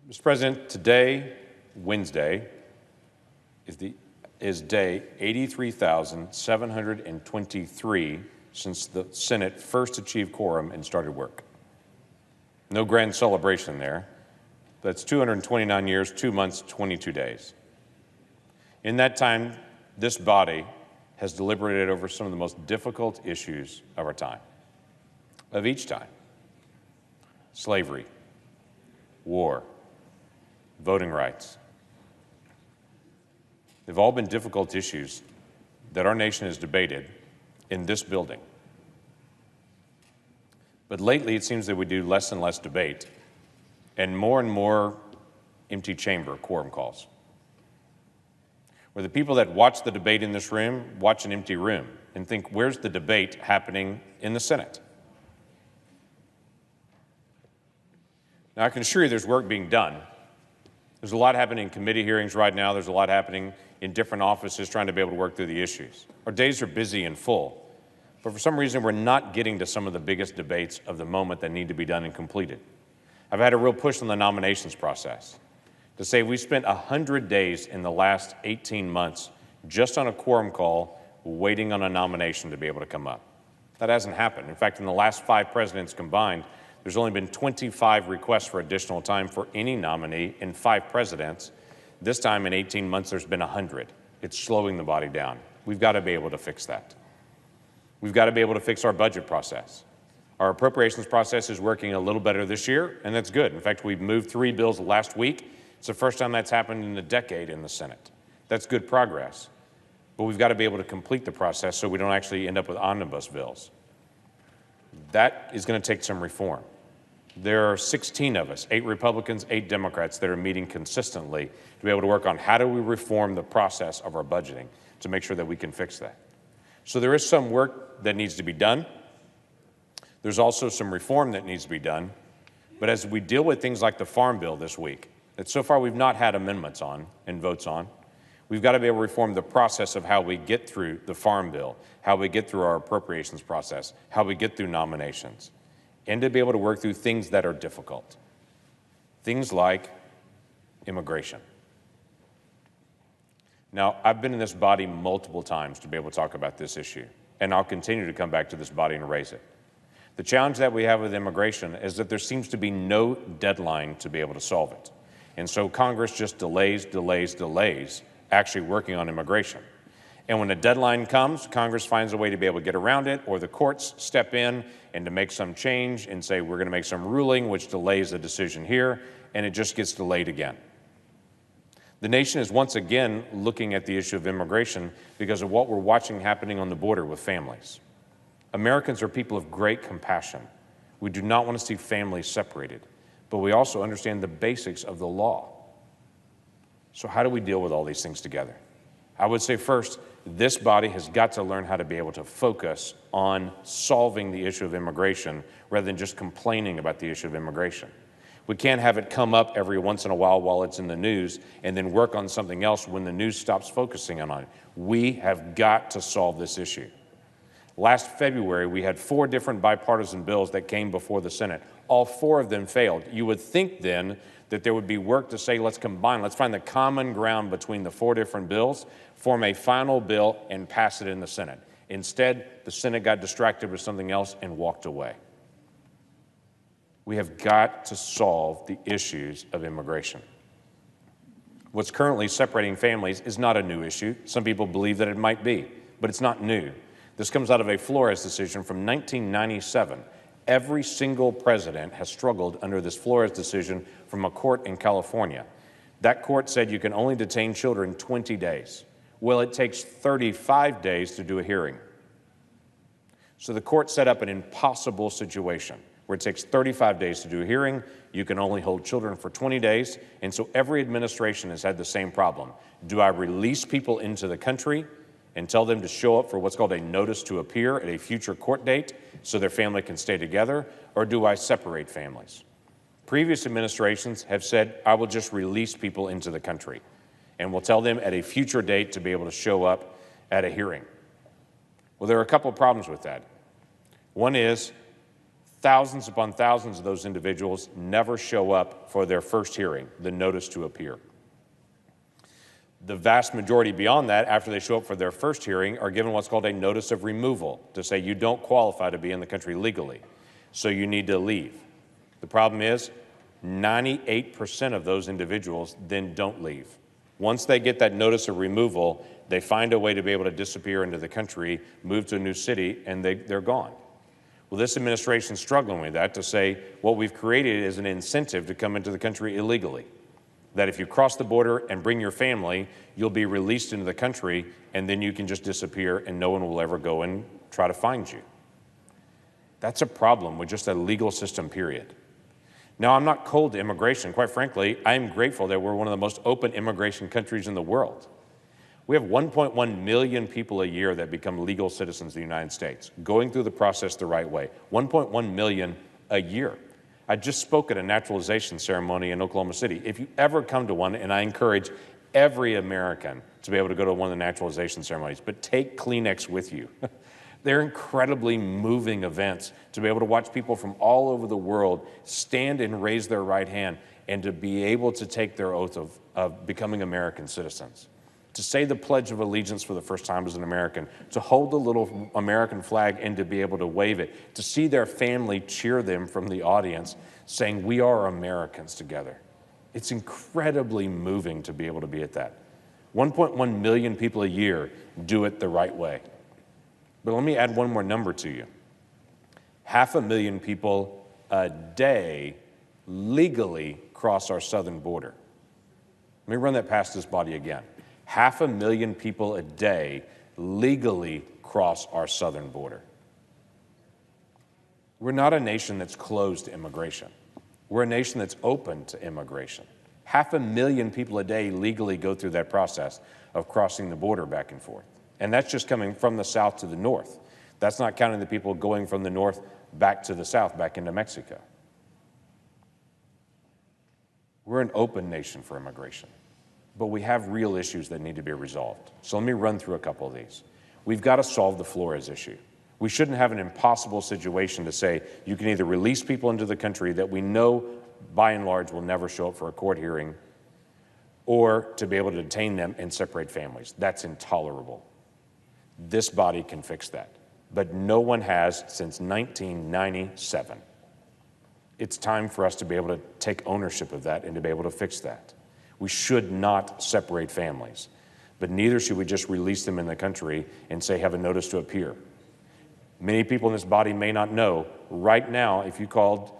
Mr. President, today, Wednesday, is day 83,723 since the Senate first achieved quorum and started work. No grand celebration there. That's 229 years, 2 months, 22 days. In that time, this body has deliberated over some of the most difficult issues of our time, of each time. Slavery, war, voting rights. They've all been difficult issues that our nation has debated in this building. But lately, it seems that we do less and less debate and more empty chamber quorum calls, where the people that watch the debate in this room watch an empty room and think, where's the debate happening in the Senate? Now, I can assure you there's work being done. There's a lot happening in committee hearings right now. There's a lot happening in different offices trying to be able to work through the issues. Our days are busy and full, but for some reason, we're not getting to some of the biggest debates of the moment that need to be done and completed. I've had a real push on the nominations process to say we spent 100 days in the last 18 months just on a quorum call waiting on a nomination to be able to come up. That hasn't happened. In fact, in the last 5 presidents combined, there's only been 25 requests for additional time for any nominee in 5 presidents. This time in 18 months, there's been 100. It's slowing the body down. We've got to be able to fix that. We've got to be able to fix our budget process. Our appropriations process is working a little better this year, and that's good. In fact, we've moved 3 bills last week. It's the first time that's happened in a decade in the Senate. That's good progress. But we've got to be able to complete the process so we don't actually end up with omnibus bills. That is going to take some reform. There are 16 of us, 8 Republicans, 8 Democrats, that are meeting consistently to be able to work on how do we reform the process of our budgeting to make sure that we can fix that. So there is some work that needs to be done. There's also some reform that needs to be done. But as we deal with things like the Farm Bill this week, that so far we've not had amendments on and votes on, we've got to be able to reform the process of how we get through the Farm Bill, how we get through our appropriations process, how we get through nominations, and to be able to work through things that are difficult. Things like immigration. Now, I've been in this body multiple times to be able to talk about this issue, and I'll continue to come back to this body and raise it. The challenge that we have with immigration is that there seems to be no deadline to be able to solve it. And so Congress just delays actually working on immigration. And when a deadline comes, Congress finds a way to be able to get around it, or the courts step in and to make some change and say, we're going to make some ruling, which delays the decision here, and it just gets delayed again. The nation is once again looking at the issue of immigration because of what we're watching happening on the border with families. Americans are people of great compassion. We do not want to see families separated, but we also understand the basics of the law. So how do we deal with all these things together? I would say first, this body has got to learn how to be able to focus on solving the issue of immigration rather than just complaining about the issue of immigration. We can't have it come up every once in a while it's in the news and then work on something else when the news stops focusing on it. We have got to solve this issue. Last February, we had 4 different bipartisan bills that came before the Senate. All 4 of them failed. You would think then that there would be work to say, let's combine, let's find the common ground between the 4 different bills, form a final bill, and pass it in the Senate. Instead, the Senate got distracted with something else and walked away. We have got to solve the issues of immigration. What's currently separating families is not a new issue. Some people believe that it might be, but it's not new. This comes out of a Flores decision from 1997. Every single president has struggled under this Flores decision from a court in California. That court said you can only detain children 20 days. Well, it takes 35 days to do a hearing. So the court set up an impossible situation where it takes 35 days to do a hearing. You can only hold children for 20 days. And so every administration has had the same problem. Do I release people into the country and tell them to show up for what's called a notice to appear at a future court date so their family can stay together, or do I separate families? Previous administrations have said, I will just release people into the country, and we'll tell them at a future date to be able to show up at a hearing. Well, there are a couple of problems with that. One is Thousands upon thousands of those individuals never show up for their first hearing, the notice to appear. The vast majority beyond that, after they show up for their first hearing, are given what's called a notice of removal to say you don't qualify to be in the country legally, so you need to leave. The problem is 98% of those individuals then don't leave. Once they get that notice of removal, they find a way to be able to disappear into the country, move to a new city, and they're gone. Well, this administration is struggling with that to say what we've created is an incentive to come into the country illegally. That if you cross the border and bring your family, you'll be released into the country, and then you can just disappear and no one will ever go and try to find you. That's a problem with just a legal system, period. Now, I'm not cold to immigration. Quite frankly, I'm grateful that we're one of the most open immigration countries in the world. We have 1.1 million people a year that become legal citizens of the United States, going through the process the right way. 1.1 million a year. I just spoke at a naturalization ceremony in Oklahoma City. If you ever come to one, and I encourage every American to be able to go to one of the naturalization ceremonies, but take Kleenex with you. They're incredibly moving events to be able to watch people from all over the world stand and raise their right hand and to be able to take their oath of becoming American citizens. To say the Pledge of Allegiance for the first time as an American, to hold the little American flag and to be able to wave it, to see their family cheer them from the audience saying, we are Americans together. It's incredibly moving to be able to be at that. 1.1 million people a year do it the right way. But let me add one more number to you. 500,000 people a day legally cross our southern border. Let me run that past this body again. 500,000 people a day legally cross our southern border. We're not a nation that's closed to immigration. We're a nation that's open to immigration. 500,000 people a day legally go through that process of crossing the border back and forth. And that's just coming from the south to the north. That's not counting the people going from the north back to the south, back into Mexico. We're an open nation for immigration, but we have real issues that need to be resolved. So let me run through a couple of these. We've got to solve the Flores issue. We shouldn't have an impossible situation to say you can either release people into the country that we know by and large will never show up for a court hearing, or to be able to detain them and separate families. That's intolerable. This body can fix that, but no one has since 1997. It's time for us to be able to take ownership of that and to be able to fix that. We should not separate families, but neither should we just release them in the country and say, have a notice to appear. Many people in this body may not know, right now, if you called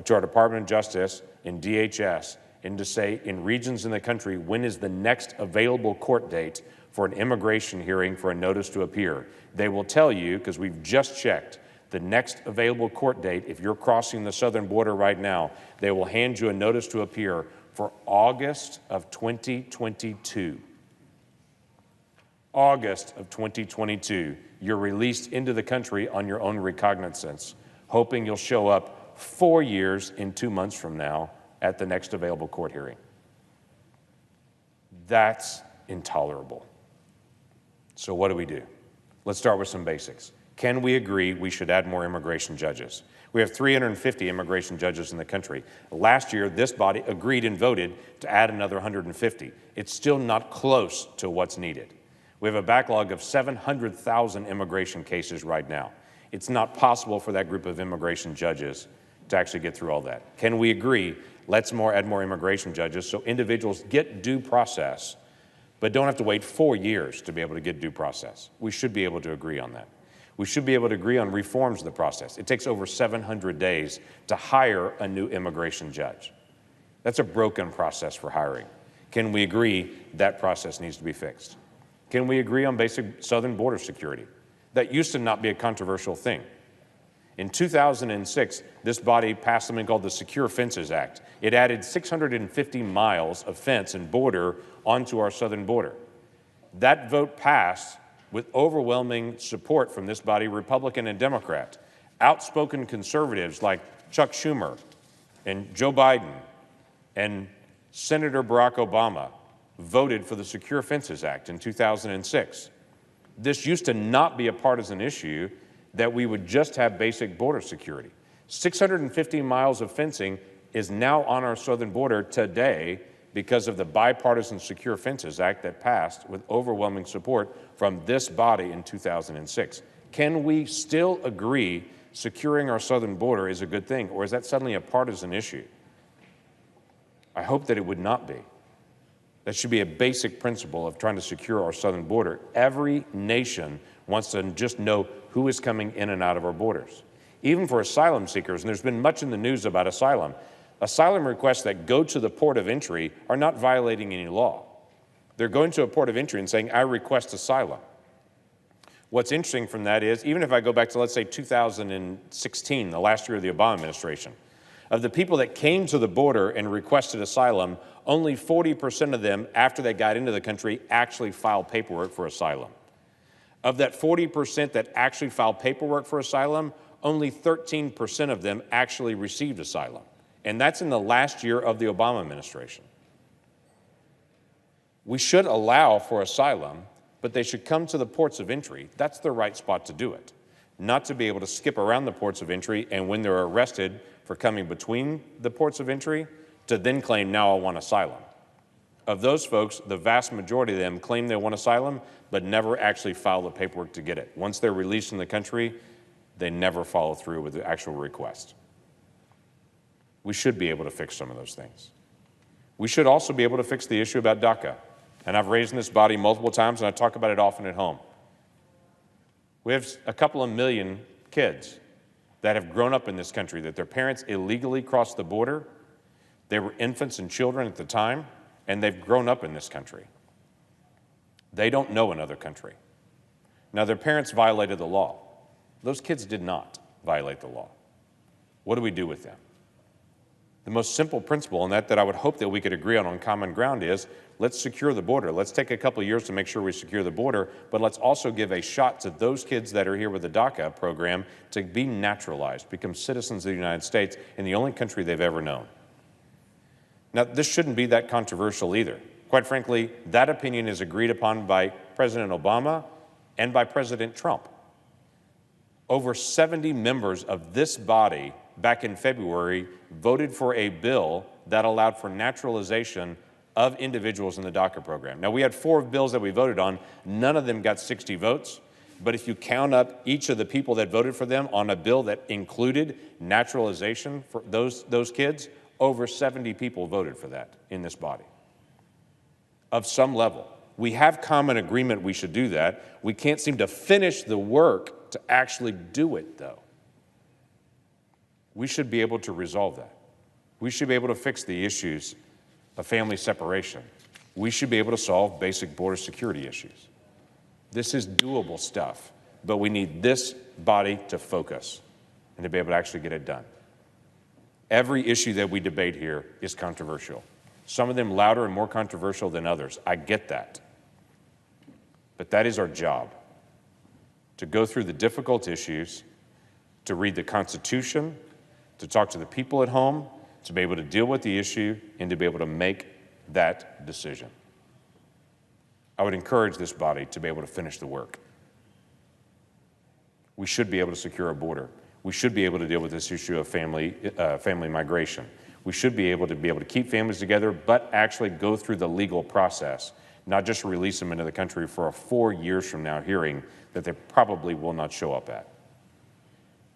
to our Department of Justice and DHS and to say in regions in the country, when is the next available court date for an immigration hearing for a notice to appear, they will tell you, because we've just checked, the next available court date, if you're crossing the southern border right now, they will hand you a notice to appear for August of 2022. August of 2022, you're released into the country on your own recognizance, hoping you'll show up 4 years and 2 months from now at the next available court hearing. That's intolerable. So what do we do? Let's start with some basics. Can we agree we should add more immigration judges? We have 350 immigration judges in the country. Last year, this body agreed and voted to add another 150. It's still not close to what's needed. We have a backlog of 700,000 immigration cases right now. It's not possible for that group of immigration judges to actually get through all that. Can we agree, let's add more immigration judges so individuals get due process, but don't have to wait 4 years to be able to get due process? We should be able to agree on that. We should be able to agree on reforms of the process. It takes over 700 days to hire a new immigration judge. That's a broken process for hiring. Can we agree that process needs to be fixed? Can we agree on basic southern border security? That used to not be a controversial thing. In 2006, this body passed something called the Secure Fences Act. It added 650 miles of fence and border onto our southern border. That vote passed with overwhelming support from this body, Republican and Democrat. Outspoken conservatives like Chuck Schumer and Joe Biden and Senator Barack Obama voted for the Secure Fences Act in 2006. This used to not be a partisan issue, that we would just have basic border security. 650 miles of fencing is now on our southern border today because of the Bipartisan Secure Fences Act that passed with overwhelming support from this body in 2006. Can we still agree securing our southern border is a good thing, or is that suddenly a partisan issue? I hope that it would not be. That should be a basic principle of trying to secure our southern border. Every nation wants to just know who is coming in and out of our borders. Even for asylum seekers, and there's been much in the news about asylum requests that go to the port of entry are not violating any law. They're going to a port of entry and saying, I request asylum. What's interesting from that is, even if I go back to, let's say, 2016, the last year of the Obama administration, of the people that came to the border and requested asylum, only 40% of them, after they got into the country, actually filed paperwork for asylum. Of that 40% that actually filed paperwork for asylum, only 13% of them actually received asylum. And that's in the last year of the Obama administration. We should allow for asylum, but they should come to the ports of entry. That's the right spot to do it. Not to be able to skip around the ports of entry, and when they're arrested for coming between the ports of entry, to then claim, now I want asylum. Of those folks, the vast majority of them claim they want asylum, but never actually file the paperwork to get it. Once they're released from the country, they never follow through with the actual request. We should be able to fix some of those things. We should also be able to fix the issue about DACA. And I've raised in this body multiple times, and I talk about it often at home. We have a couple of million kids that have grown up in this country, that their parents illegally crossed the border. They were infants and children at the time, and they've grown up in this country. They don't know another country. Now, their parents violated the law. Those kids did not violate the law. What do we do with them? The most simple principle, and that I would hope that we could agree on common ground, is let's secure the border. Let's take a couple of years to make sure we secure the border, but let's also give a shot to those kids that are here with the DACA program to be naturalized, become citizens of the United States in the only country they've ever known. Now, this shouldn't be that controversial either. Quite frankly, that opinion is agreed upon by President Obama and by President Trump. Over 70 members of this body back in February voted for a bill that allowed for naturalization of individuals in the DACA program. Now, we had 4 bills that we voted on. None of them got 60 votes. But if you count up each of the people that voted for them on a bill that included naturalization for those kids, over 70 people voted for that in this body. Of some level. We have common agreement we should do that. We can't seem to finish the work to actually do it, though. We should be able to resolve that. We should be able to fix the issues of family separation. We should be able to solve basic border security issues. This is doable stuff, but we need this body to focus and to be able to actually get it done. Every issue that we debate here is controversial. Some of them louder and more controversial than others. I get that. But that is our job, to go through the difficult issues, to read the Constitution, to talk to the people at home, to be able to deal with the issue, and to be able to make that decision. I would encourage this body to be able to finish the work. We should be able to secure a border. We should be able to deal with this issue of family migration. We should be able to keep families together, but actually go through the legal process, not just release them into the country for a 4 years from now hearing that they probably will not show up at.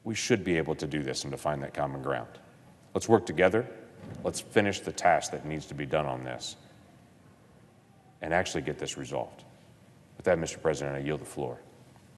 We should be able to do this and to find that common ground. Let's work together. Let's finish the task that needs to be done on this and actually get this resolved. With that, Mr. President, I yield the floor.